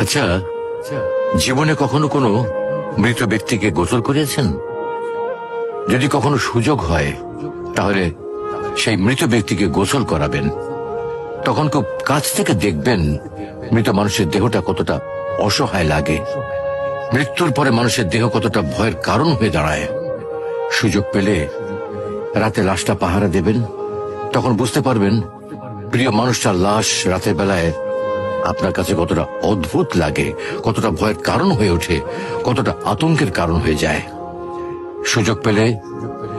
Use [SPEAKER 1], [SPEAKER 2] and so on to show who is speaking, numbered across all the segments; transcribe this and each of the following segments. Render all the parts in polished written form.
[SPEAKER 1] আচ্ছা, জীবনে কখনো কোনো মৃত ব্যক্তিকে গোসল করিয়েছেন? যদি কখনো সুযোগ হয় তাহলে সেই মৃত ব্যক্তিকে গোসল করাবেন। তখন খুব কাছ থেকে দেখবেন মৃত মানুষের দেহটা কতটা অসহায় লাগে, মৃত্যুর পরে মানুষের দেহ কতটা ভয়ের কারণ হয়ে দাঁড়ায়। সুযোগ পেলে রাতে লাশটা পাহারা দেবেন, তখন বুঝতে পারবেন প্রিয় মানুষটার লাশ রাতের বেলায় আপনার কাছে কতটা অদ্ভুত লাগে, কতটা ভয়ের কারণ হয়ে ওঠে, কতটা আতঙ্কের কারণ হয়ে যায়। সুযোগ পেলে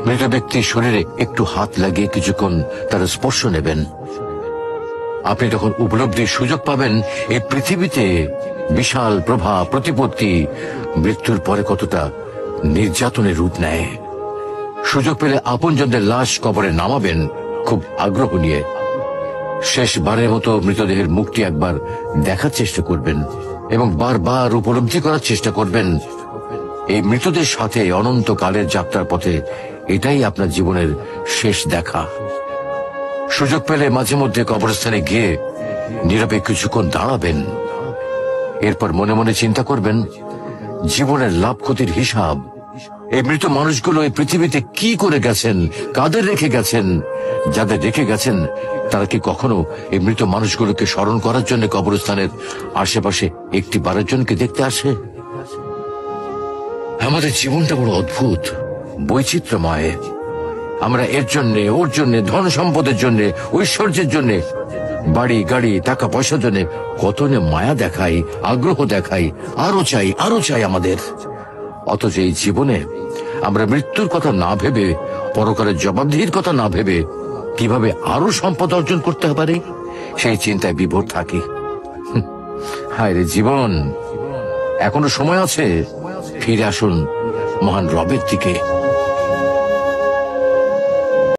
[SPEAKER 1] মৃত ব্যক্তির শরীরে একটু হাত লাগিয়ে কিছুক্ষণ তার স্পর্শ নেবেন। আপনি তখন উপলব্ধির সুযোগ পাবেন এই পৃথিবীতে বিশাল প্রভাব প্রতিপত্তি মৃত্যুর পরে কতটা নির্যাতনের রূপ নেয়। সুযোগ পেলে আপনজনদের লাশ কবরে নামাবেন খুব আগ্রহ নিয়ে। শেষবারের মতো মৃতদেহের মুখটি একবার দেখার চেষ্টা করবেন এবং বারবার উপলব্ধি করার চেষ্টা করবেন এই মৃতদের সাথে অনন্তকালের যাত্রার পথে এটাই আপনার জীবনের শেষ দেখা। সুযোগ পেলে মাঝে মধ্যে কবরস্থানে গিয়ে নীরবে কিছুক্ষণ দাঁড়াবেন। এরপর মনে মনে চিন্তা করবেন জীবনের লাভ ক্ষতির হিসাব। এই মৃত মানুষগুলো এই পৃথিবীতে কি করে গেছেন, কাদের রেখে গেছেন। যাদের রেখে গেছেন তারা কি কখনো এই মৃত মানুষগুলোকে স্মরণ করার জন্য কবরস্থানের আশেপাশে একটি বারের জনকে দেখতে আসে? আমাদের জীবনটা বড় অদ্ভুত, বৈচিত্র্যময়। আমরা এর জন্য ওর জন্য, ধন সম্পদের জন্য, ঐশ্বর্যের জন্য, বাড়ি গাড়ি টাকা পয়সার জন্য কত মায়া দেখাই, আগ্রহ দেখাই, আরো চাই আরো চাই আমাদের। অথচ এই জীবনে আমরা মৃত্যুর কথা না ভেবে, পরকালের জবাবদিহির কথা না ভেবে কিভাবে আরো সম্পদ অর্জন করতে পারে সেই চিন্তায় বিভোর থাকি। হায় রে জীবন, এখনো সময় আছে, ফিরে আসুন মহান রবের দিকে।